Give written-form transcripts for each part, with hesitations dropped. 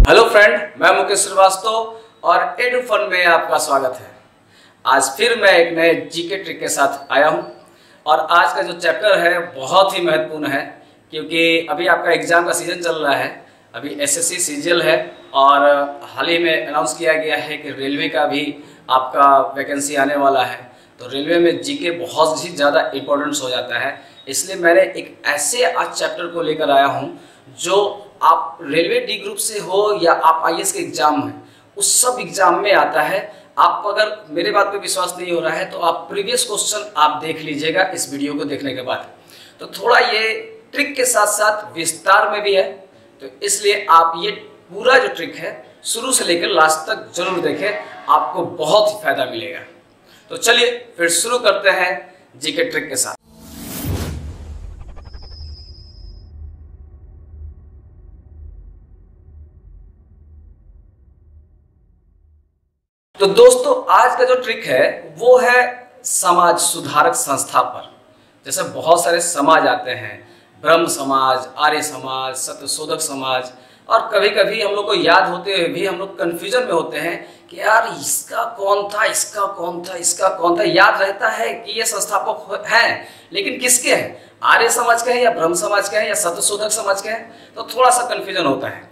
Hello friend, मैं मुकेश श्रीवास्तव और edu fun में आपका स्वागत है। आज फिर मैं एक नए जीके ट्रिक के साथ आया हूं और आज का जो चैप्टर है बहुत ही महत्वपूर्ण है क्योंकि अभी आपका एग्जाम का सीजन चल रहा है। अभी एसएससी सीजीएल है और हाल ही में अनाउंस किया गया है कि रेलवे का भी आपका वैकेंसी आने वाला है। तो रेलवे में जीके बहुत ही ज़्यादा इम्पोर्टेंस हो जाता है, इसलिए मैंने एक ऐसे आज चैप्टर को लेकर आया हूं जो आप रेलवे डी ग्रुप से हो या आप आईएएस के एग्जाम में, उस सब एग्जाम में आता है। आप अगर मेरे बात पे विश्वास नहीं हो रहा है तो आप प्रीवियस क्वेश्चन आप देख लीजिएगा इस वीडियो को देखने के बाद। तो थोड़ा ये ट्रिक के साथ साथ विस्तार में भी है, तो इसलिए आप ये पूरा जो ट्रिक है शुरू से लेकर लास्ट तक जरूर देखें, आपको बहुत ही फायदा मिलेगा। तो चलिए फिर शुरू करते हैं जीके ट्रिक के साथ। तो दोस्तों, आज का जो ट्रिक है वो है समाज सुधारक संस्था पर। जैसे बहुत सारे समाज आते हैं, ब्रह्म समाज, आर्य समाज, सत्यशोधक समाज, और कभी कभी हम लोग को याद होते हुए भी हम लोग कंफ्यूजन में होते हैं कि यार इसका कौन था, इसका कौन था, इसका कौन था। याद रहता है कि ये संस्थापक हैं, लेकिन किसके हैं, आर्य समाज के हैं या ब्रह्म समाज के हैं या सत्यशोधक समाज के हैं, तो थोड़ा सा कंफ्यूजन होता है।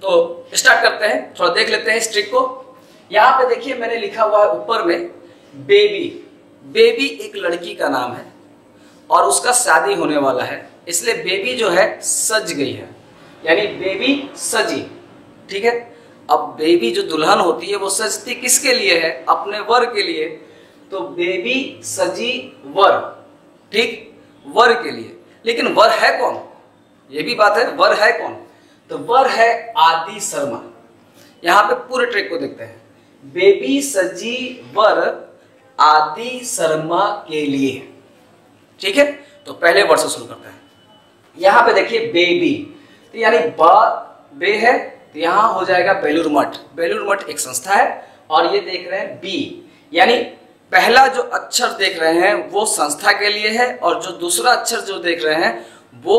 तो स्टार्ट करते हैं, थोड़ा देख लेते हैं इस ट्रिक को। यहाँ पे देखिए मैंने लिखा हुआ है ऊपर में बेबी। बेबी एक लड़की का नाम है और उसका शादी होने वाला है, इसलिए बेबी जो है सज गई है, यानी बेबी सजी। ठीक है, अब बेबी जो दुल्हन होती है वो सजती किसके लिए है, अपने वर के लिए। तो बेबी सजी वर, ठीक, वर के लिए। लेकिन वर है कौन, ये भी बात है, वर है कौन, तो वर है आदि शर्मा। यहाँ पे पूरे ट्रिक को देखते हैं। बेबी सजी वर आदि शर्मा के लिए। ठीक है, तो पहले वर्ड से शुरू करते हैं। यहां पे देखिए बेबी, तो यानी बे है, तो यहां हो जाएगा बेलूर मठ। बेलूर मठ एक संस्था है और ये देख रहे हैं बी, यानी पहला जो अक्षर देख रहे हैं वो संस्था के लिए है और जो दूसरा अक्षर जो देख रहे हैं वो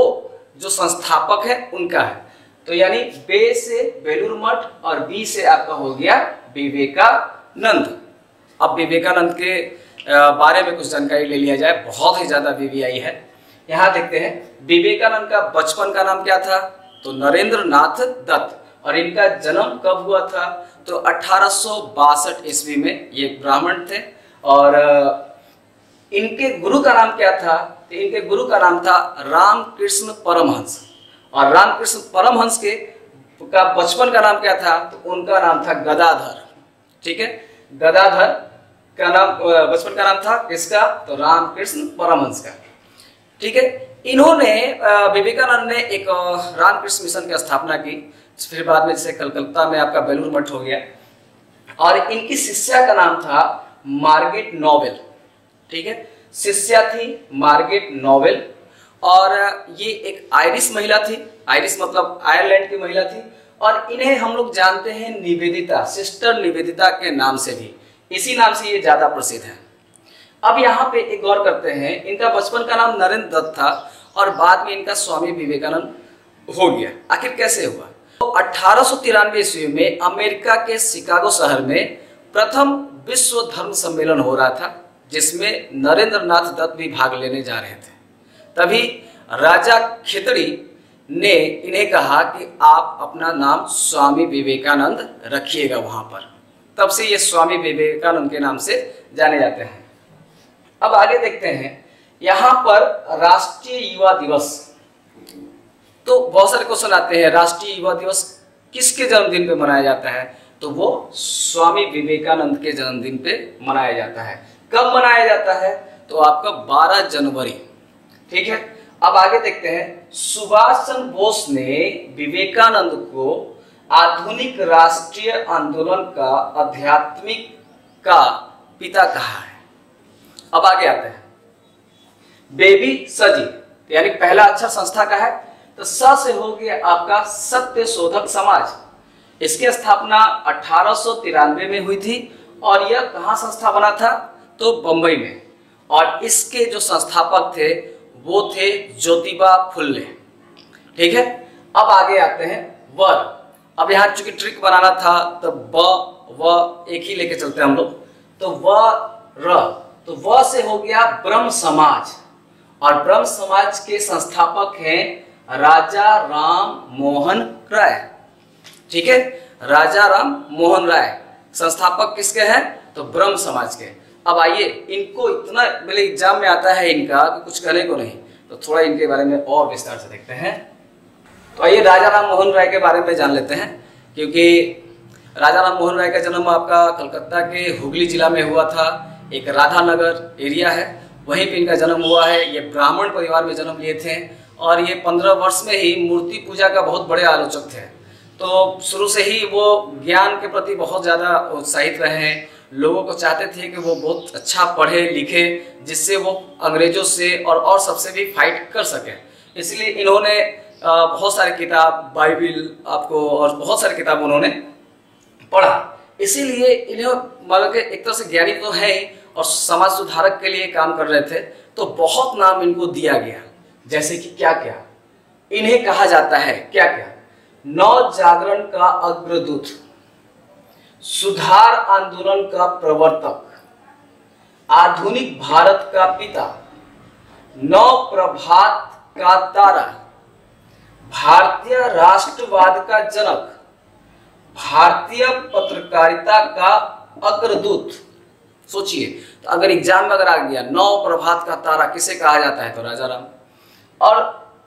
जो संस्थापक है उनका है। तो यानी बे से बेलूर मठ और बी से आपका हो गया विवेकानंद। अब विवेकानंद के बारे में कुछ जानकारी ले लिया जाए, बहुत ही ज्यादा वीवीआई है। यहाँ देखते हैं विवेकानंद का बचपन का नाम क्या था, तो नरेंद्र नाथ दत्त। और इनका जन्म कब हुआ था, तो 1862 ईस्वी में। ये ब्राह्मण थे और इनके गुरु का नाम क्या था, तो इनके गुरु का नाम था रामकृष्ण परमहंस। और रामकृष्ण परमहंस के का बचपन का नाम क्या था, तो उनका नाम था गदाधर। ठीक है, गदाधर का नाम बचपन का नाम था किसका, तो रामकृष्ण परमहंस का। ठीक है, इन्होंने विवेकानंद ने एक रामकृष्ण मिशन की स्थापना की, फिर बाद में जैसे कलकत्ता में आपका बेलूर मठ हो गया। और इनकी शिष्या का नाम था मार्गरेट नोबेल। ठीक है, शिष्या थी मार्गरेट नोबेल और ये एक आयरिश महिला थी। आयरिश मतलब आयरलैंड की महिला थी। और इन्हें हम लोग जानते हैं निवेदिता, सिस्टर निवेदिता के नाम से भी, इसी नाम से ये ज्यादा प्रसिद्ध है। अब यहाँ पे एक गौर करते हैं, इनका बचपन का नाम नरेंद्र दत्त था और बाद में इनका स्वामी विवेकानंद हो गया। आखिर कैसे हुआ, तो 1893 ईस्वी में अमेरिका के शिकागो शहर में प्रथम विश्व धर्म सम्मेलन हो रहा था, जिसमें नरेंद्र नाथ दत्त भी भाग लेने जा रहे थे। तभी राजा खितड़ी ने इन्हें कहा कि आप अपना नाम स्वामी विवेकानंद रखिएगा वहां पर। तब से ये स्वामी विवेकानंद के नाम से जाने जाते हैं। अब आगे देखते हैं, यहां पर राष्ट्रीय युवा दिवस। तो बहुत सारे क्वेश्चन आते हैं, राष्ट्रीय युवा दिवस किसके जन्मदिन पे मनाया जाता है, तो वो स्वामी विवेकानंद के जन्मदिन पे मनाया जाता है। कब मनाया जाता है, तो आपका 12 जनवरी। ठीक है, अब आगे देखते हैं, सुभाष चंद्र बोस ने विवेकानंद को आधुनिक राष्ट्रीय आंदोलन का आध्यात्मिक का पिता कहा है। अब आगे आते हैं, बेबी सजी, यानी पहला अक्षर संस्था का है, तो स से हो गया आपका सत्यशोधक समाज। इसकी स्थापना 1893 में हुई थी और यह कहाँ संस्था बना था, तो बंबई में। और इसके जो संस्थापक थे वो थे ज्योतिबा फुल्ले। ठीक है, अब आगे आते हैं वर। अब यहाँ चूंकि ट्रिक बनाना था तो ब व एक ही लेके चलते हैं हम लोग, तो व र, तो व से हो गया ब्रह्म समाज, और ब्रह्म समाज के संस्थापक हैं राजा राम मोहन राय। ठीक है, राजा राम मोहन राय संस्थापक किसके हैं, तो ब्रह्म समाज के। अब आइए, इनको इतना मेरे एग्जाम में आता है इनका कि कुछ कहने को नहीं, तो थोड़ा इनके बारे में और विस्तार से देखते हैं। तो आइए राजा राम मोहन राय के बारे में जान लेते हैं, क्योंकि राजा राम मोहन राय का जन्म आपका कलकत्ता के हुगली जिला में हुआ था, एक राधानगर एरिया है, वहीं पे इनका जन्म हुआ है। ये ब्राह्मण परिवार में जन्म लिए थे और ये 15 वर्ष में ही मूर्ति पूजा का बहुत बड़े आलोचक थे। तो शुरू से ही वो ज्ञान के प्रति बहुत ज़्यादा उत्साहित रहे हैं, लोगों को चाहते थे कि वो बहुत अच्छा पढ़े लिखे, जिससे वो अंग्रेजों से और सबसे भी फाइट कर सके। इसलिए इन्होंने बहुत सारे किताब, बाइबिल आपको और बहुत सारे किताब उन्होंने पढ़ा। इसीलिए इन्हें मतलब कि एक तरह से ज्ञानी तो है ही और समाज सुधारक के लिए काम कर रहे थे, तो बहुत नाम इनको दिया गया। जैसे कि क्या क्या इन्हें कहा जाता है, क्या क्या, नव जागरण का अग्रदूत, सुधार आंदोलन का प्रवर्तक, आधुनिक भारत का पिता, नव प्रभात का तारा, भारतीय राष्ट्रवाद का जनक, भारतीय पत्रकारिता का अग्रदूत। सोचिए, तो अगर एग्जाम में अगर आ गया नव प्रभात का तारा किसे कहा जाता है, तो राजा राम, और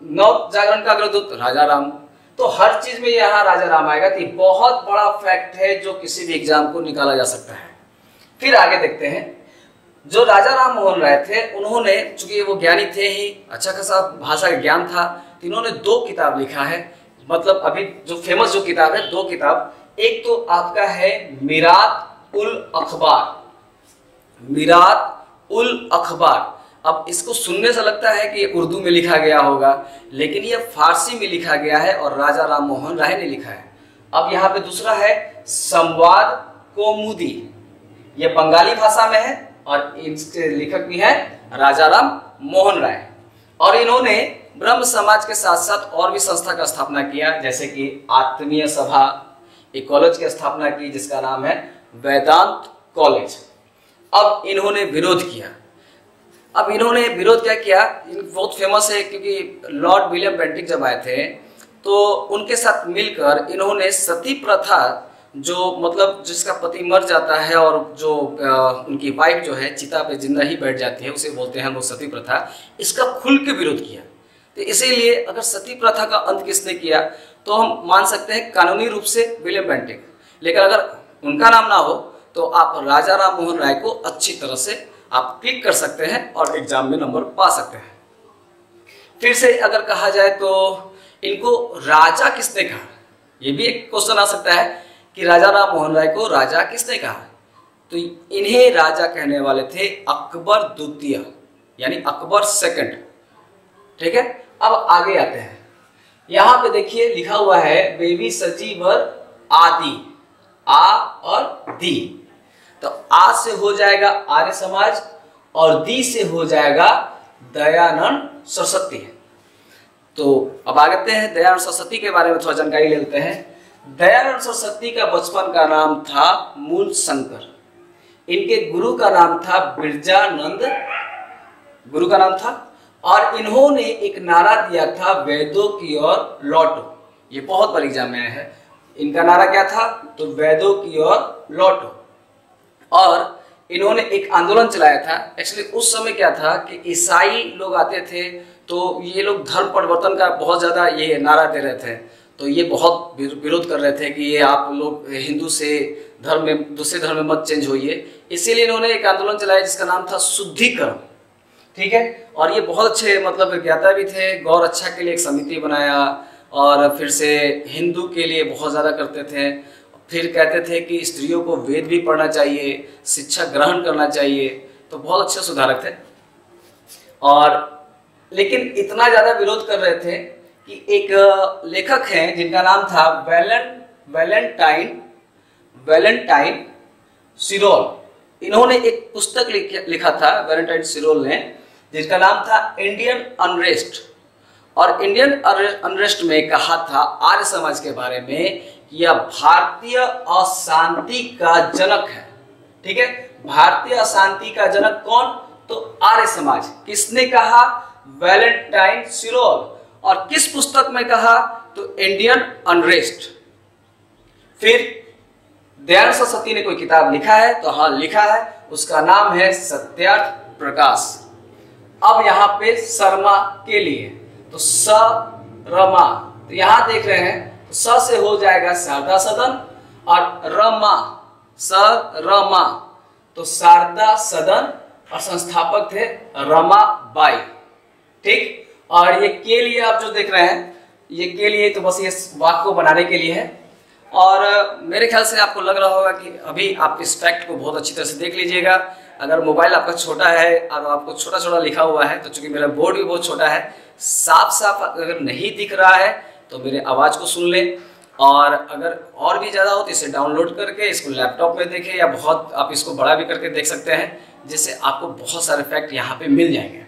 नव जागरण का अग्रदूत राजा राम, तो हर चीज में यहाँ राजा राम आएगा। तो बहुत बड़ा फैक्ट है जो किसी भी एग्जाम को निकाला जा सकता है। फिर आगे देखते हैं, जो राजा राम मोहन राय थे, उन्होंने चूंकि वो ज्ञानी थे ही, अच्छा खासा भाषा का ज्ञान था, तो इन्होंने 2 किताब लिखा है। मतलब अभी जो फेमस जो किताब है, 2 किताब, एक तो आपका है मीरात उल अखबार, मीरात उल अखबार। अब इसको सुनने से लगता है कि ये उर्दू में लिखा गया होगा, लेकिन ये फारसी में लिखा गया है और राजा राम मोहन राय ने लिखा है। अब यहाँ पे दूसरा है संवाद कौमुदी, ये बंगाली भाषा में है और इसके लेखक भी हैं राजा राम मोहन राय। और इन्होंने ब्रह्म समाज के साथ साथ और भी संस्था का स्थापना किया, जैसे कि आत्मीय सभा, एक कॉलेज की स्थापना की जिसका नाम है वेदांत कॉलेज। अब इन्होंने विरोध किया। अब इन्होंने विरोध क्या किया, बहुत फेमस है क्योंकि लॉर्ड विलियम बेंटिक जब आए थे तो उनके साथ मिलकर इन्होंने सती प्रथा, जो मतलब जिसका पति मर जाता है और जो उनकी वाइफ जो है चिता पे जिंदा ही बैठ जाती है, उसे बोलते हैं हम लोग सती प्रथा, इसका खुल के विरोध किया। तो इसीलिए अगर सती प्रथा का अंत किसने किया, तो हम मान सकते हैं कानूनी रूप से विलियम बेंटिक, लेकिन अगर उनका नाम ना हो तो आप राजा राम मोहन राय को अच्छी तरह से आप क्लिक कर सकते हैं और एग्जाम में नंबर पा सकते हैं। फिर से अगर कहा जाए तो इनको राजा किसने कहा, ये भी एक क्वेश्चन आ सकता है कि राजा राम मोहन राय को राजा किसने कहा। तो इन्हें राजा कहने वाले थे अकबर द्वितीय, यानी अकबर सेकंड। ठीक है, अब आगे आते हैं। यहां पे देखिए लिखा हुआ है बेबी सजीवर आदि, आ और दी। तो आ से हो जाएगा आर्य समाज और दी से हो जाएगा दयानंद सरस्वती। तो अब आगे हैं दयानंद सरस्वती के बारे में थोड़ा जानकारी ले लेते हैं। दयानंद सरस्वती का बचपन का नाम था मूल शंकर, इनके गुरु का नाम था बिरजानंद, गुरु का नाम था, और इन्होंने एक नारा दिया था वेदों की ओर लौटो। ये बहुत बार एग्जाम में आया है। इनका नारा क्या था, तो वेदों की ओर लौटो। और इन्होंने एक आंदोलन चलाया था। एक्चुअली उस समय क्या था कि ईसाई लोग आते थे, तो ये लोग धर्म परिवर्तन का बहुत ज्यादा ये नारा दे रहे थे, तो ये बहुत विरोध कर रहे थे कि ये आप लोग हिंदू से धर्म में दूसरे धर्म में मत चेंज होइए। इसीलिए इन्होंने एक आंदोलन चलाया जिसका नाम था शुद्धिकरण। ठीक है, और ये बहुत अच्छे मतलब ज्ञाता भी थे, गौ रक्षा के लिए एक समिति बनाया और फिर से हिंदू के लिए बहुत ज़्यादा करते थे। फिर कहते थे कि स्त्रियों को वेद भी पढ़ना चाहिए, शिक्षा ग्रहण करना चाहिए, तो बहुत अच्छे सुधारक थे। और लेकिन इतना ज़्यादा विरोध कर रहे थे कि एक लेखक हैं जिनका नाम था वैलेंटाइन सिरोल। इन्होंने एक पुस्तक लिखा था वैलेंटाइन सिरोल ने, जिसका नाम था इंडियन अनरेस्ट। और इंडियन अनरेस्ट में कहा था आर्य समाज के बारे में कि यह भारतीय अशांति का जनक है। ठीक है, भारतीय अशांति का जनक कौन? तो आर्य समाज। किसने कहा? वैलेंटाइन सिरोल। और किस पुस्तक में कहा? तो इंडियन अनरेस्ट। फिर दयानंद सरस्वती ने कोई किताब लिखा है? तो हाँ लिखा है, उसका नाम है सत्यार्थ प्रकाश। अब यहाँ पे शर्मा के लिए तो रमा, तो यहां देख रहे हैं तो स से हो जाएगा शारदा सदन और रमा रमा तो शारदा सदन और संस्थापक थे रमाबाई। ठीक, और ये के लिए आप जो देख रहे हैं ये के लिए तो बस ये वाक्य को बनाने के लिए है। और मेरे ख्याल से आपको लग रहा होगा कि अभी आप इस फैक्ट को बहुत अच्छी तरह से देख लीजिएगा। अगर मोबाइल आपका छोटा है और आपको छोटा छोटा लिखा हुआ है तो चूंकि मेरा बोर्ड भी बहुत छोटा है, साफ साफ अगर नहीं दिख रहा है तो मेरे आवाज़ को सुन लें। और अगर और भी ज़्यादा हो तो इसे डाउनलोड करके इसको लैपटॉप में देखें, या बहुत आप इसको बड़ा भी करके देख सकते हैं, जिससे आपको बहुत सारे फैक्ट यहाँ पे मिल जाएंगे।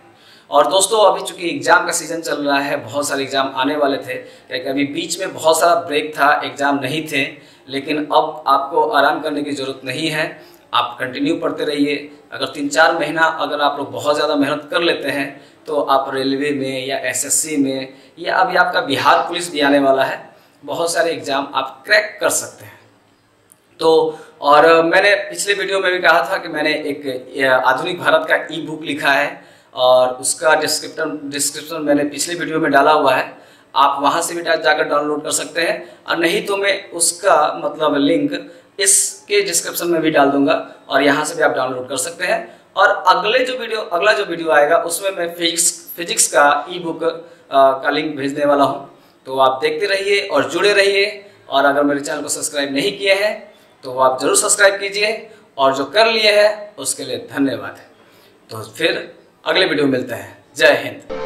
और दोस्तों अभी चूंकि एग्ज़ाम का सीज़न चल रहा है, बहुत सारे एग्ज़ाम आने वाले थे, क्योंकि अभी बीच में बहुत सारा ब्रेक था, एग्ज़ाम नहीं थे, लेकिन अब आपको आराम करने की ज़रूरत नहीं है। आप कंटिन्यू पढ़ते रहिए। अगर 3-4 महीना अगर आप लोग बहुत ज़्यादा मेहनत कर लेते हैं तो आप रेलवे में या एसएससी में या अभी आपका बिहार पुलिस भी आने वाला है, बहुत सारे एग्ज़ाम आप क्रैक कर सकते हैं। तो और मैंने पिछले वीडियो में भी कहा था कि मैंने एक आधुनिक भारत का ई बुक लिखा है और उसका डिस्क्रिप्शन मैंने पिछले वीडियो में डाला हुआ है, आप वहाँ से भी जाकर डाउनलोड कर सकते हैं। और नहीं तो मैं उसका मतलब लिंक इसके डिस्क्रिप्शन में भी डाल दूंगा और यहाँ से भी आप डाउनलोड कर सकते हैं। और अगला जो वीडियो आएगा उसमें मैं फिजिक्स का ई बुक का लिंक भेजने वाला हूँ, तो आप देखते रहिए और जुड़े रहिए। और अगर मेरे चैनल को सब्सक्राइब नहीं किए हैं तो आप जरूर सब्सक्राइब कीजिए, और जो कर लिए हैं उसके लिए धन्यवाद। तो फिर अगले वीडियो में मिलते हैं। जय हिंद।